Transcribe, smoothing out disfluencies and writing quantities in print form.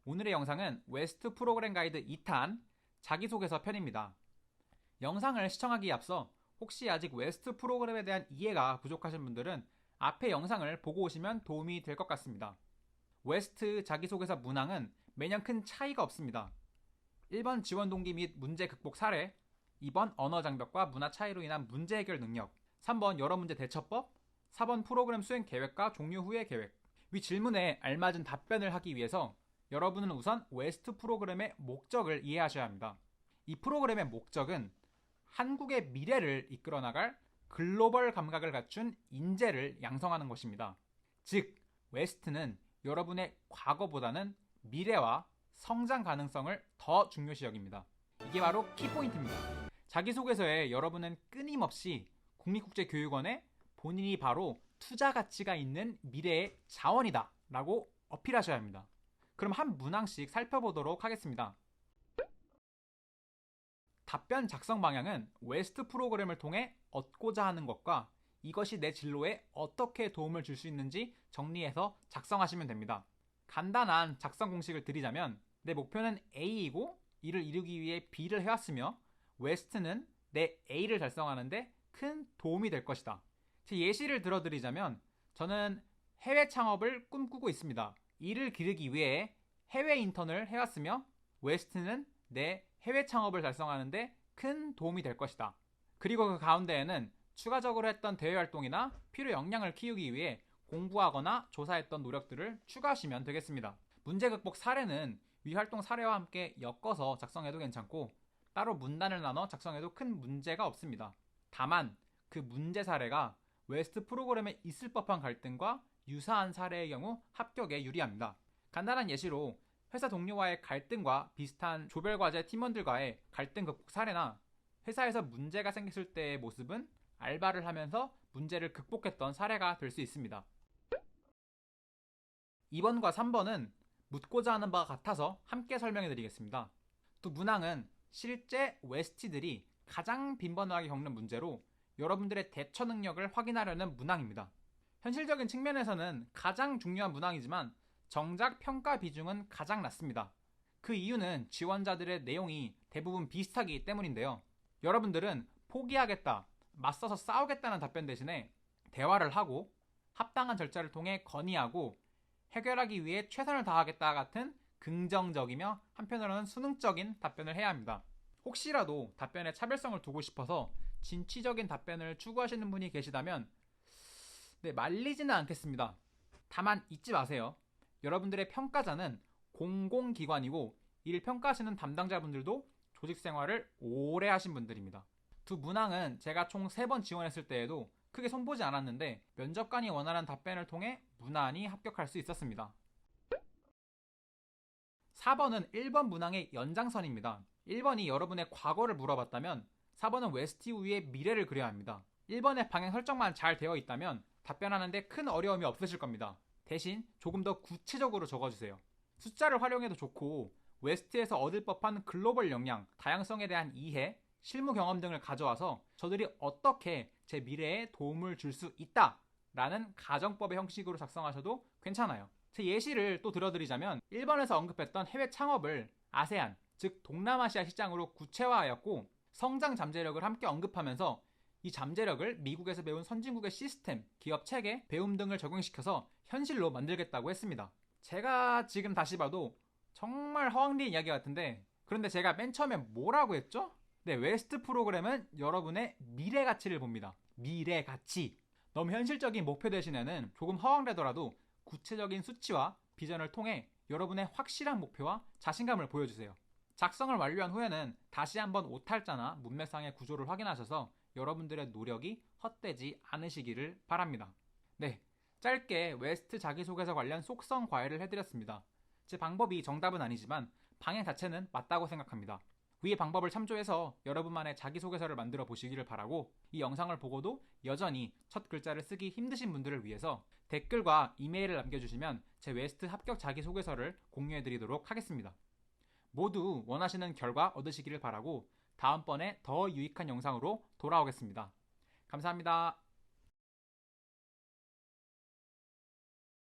오늘의 영상은 웨스트 프로그램 가이드 2탄 자기소개서 편입니다. 영상을 시청하기에 앞서 혹시 아직 웨스트 프로그램에 대한 이해가 부족하신 분들은 앞의 영상을 보고 오시면 도움이 될 것 같습니다. 웨스트 자기소개서 문항은 매년 큰 차이가 없습니다. 1번 지원 동기 및 문제 극복 사례, 2번 언어 장벽과 문화 차이로 인한 문제 해결 능력, 3번 여러 문제 대처법, 4번 프로그램 수행 계획과 종료 후의 계획. 위 질문에 알맞은 답변을 하기 위해서 여러분은 우선 웨스트 프로그램의 목적을 이해하셔야 합니다. 이 프로그램의 목적은 한국의 미래를 이끌어 나갈 글로벌 감각을 갖춘 인재를 양성하는 것입니다. 즉, 웨스트는 여러분의 과거보다는 미래와 성장 가능성을 더 중요시 여깁니다. 이게 바로 키포인트입니다. 자기소개서에 여러분은 끊임없이 국립국제교육원에 본인이 바로 투자 가치가 있는 미래의 자원이다 라고 어필하셔야 합니다. 그럼 한 문항씩 살펴보도록 하겠습니다. 답변 작성 방향은 웨스트 프로그램을 통해 얻고자 하는 것과 이것이 내 진로에 어떻게 도움을 줄 수 있는지 정리해서 작성하시면 됩니다. 간단한 작성 공식을 드리자면 내 목표는 A이고 이를 이루기 위해 B를 해왔으며 웨스트는 내 A를 달성하는데 큰 도움이 될 것이다. 제 예시를 들어드리자면 저는 해외 창업을 꿈꾸고 있습니다. 이를 기르기 위해 해외 인턴을 해왔으며 웨스트는 내 해외 창업을 달성하는데 큰 도움이 될 것이다. 그리고 그 가운데에는 추가적으로 했던 대외 활동이나 필요 역량을 키우기 위해 공부하거나 조사했던 노력들을 추가하시면 되겠습니다. 문제 극복 사례는 위 활동 사례와 함께 엮어서 작성해도 괜찮고 따로 문단을 나눠 작성해도 큰 문제가 없습니다. 다만 그 문제 사례가 웨스트 프로그램에 있을 법한 갈등과 유사한 사례의 경우 합격에 유리합니다. 간단한 예시로 회사 동료와의 갈등과 비슷한 조별과제 팀원들과의 갈등 극복 사례나 회사에서 문제가 생겼을 때의 모습은 알바를 하면서 문제를 극복했던 사례가 될 수 있습니다. 2번과 3번은 묻고자 하는 바가 같아서 함께 설명해 드리겠습니다. 두 문항은 실제 웨스티들이 가장 빈번하게 겪는 문제로 여러분들의 대처 능력을 확인하려는 문항입니다. 현실적인 측면에서는 가장 중요한 문항이지만 정작 평가 비중은 가장 낮습니다. 그 이유는 지원자들의 내용이 대부분 비슷하기 때문인데요. 여러분들은 포기하겠다, 맞서서 싸우겠다는 답변 대신에 대화를 하고 합당한 절차를 통해 건의하고 해결하기 위해 최선을 다하겠다 같은 긍정적이며 한편으로는 수능적인 답변을 해야 합니다. 혹시라도 답변에 차별성을 두고 싶어서 진취적인 답변을 추구하시는 분이 계시다면 말리지는 않겠습니다. 다만 잊지 마세요. 여러분들의 평가자는 공공기관이고 이를 평가하시는 담당자분들도 조직 생활을 오래 하신 분들입니다. 두 문항은 제가 총 3번 지원했을 때에도 크게 손보지 않았는데 면접관이 원하는 답변을 통해 무난히 합격할 수 있었습니다. 4번은 1번 문항의 연장선입니다. 1번이 여러분의 과거를 물어봤다면 4번은 웨스트 이후의 미래를 그려야 합니다. 1번의 방향 설정만 잘 되어 있다면 답변하는데 큰 어려움이 없으실 겁니다. 대신 조금 더 구체적으로 적어주세요. 숫자를 활용해도 좋고 웨스트에서 얻을 법한 글로벌 역량, 다양성에 대한 이해, 실무 경험 등을 가져와서 저들이 어떻게 제 미래에 도움을 줄 수 있다 라는 가정법의 형식으로 작성하셔도 괜찮아요. 제 예시를 또 들어드리자면 1번에서 언급했던 해외 창업을 아세안, 즉 동남아시아 시장으로 구체화하였고 성장 잠재력을 함께 언급하면서 이 잠재력을 미국에서 배운 선진국의 시스템, 기업 체계, 배움 등을 적용시켜서 현실로 만들겠다고 했습니다. 제가 지금 다시 봐도 정말 허황된 이야기 같은데 그런데 제가 맨 처음에 뭐라고 했죠? 네, 웨스트 프로그램은 여러분의 미래 가치를 봅니다. 미래 가치. 너무 현실적인 목표 대신에는 조금 허황되더라도 구체적인 수치와 비전을 통해 여러분의 확실한 목표와 자신감을 보여주세요. 작성을 완료한 후에는 다시 한번 오탈자나 문맥상의 구조를 확인하셔서 여러분들의 노력이 헛되지 않으시기를 바랍니다. 네, 짧게 웨스트 자기소개서 관련 속성 과외를 해드렸습니다. 제 방법이 정답은 아니지만 방향 자체는 맞다고 생각합니다. 위의 방법을 참조해서 여러분만의 자기소개서를 만들어 보시기를 바라고 이 영상을 보고도 여전히 첫 글자를 쓰기 힘드신 분들을 위해서 댓글과 이메일을 남겨주시면 제 웨스트 합격 자기소개서를 공유해드리도록 하겠습니다. 모두 원하시는 결과 얻으시기를 바라고 다음번에 더 유익한 영상으로 돌아오겠습니다. 감사합니다.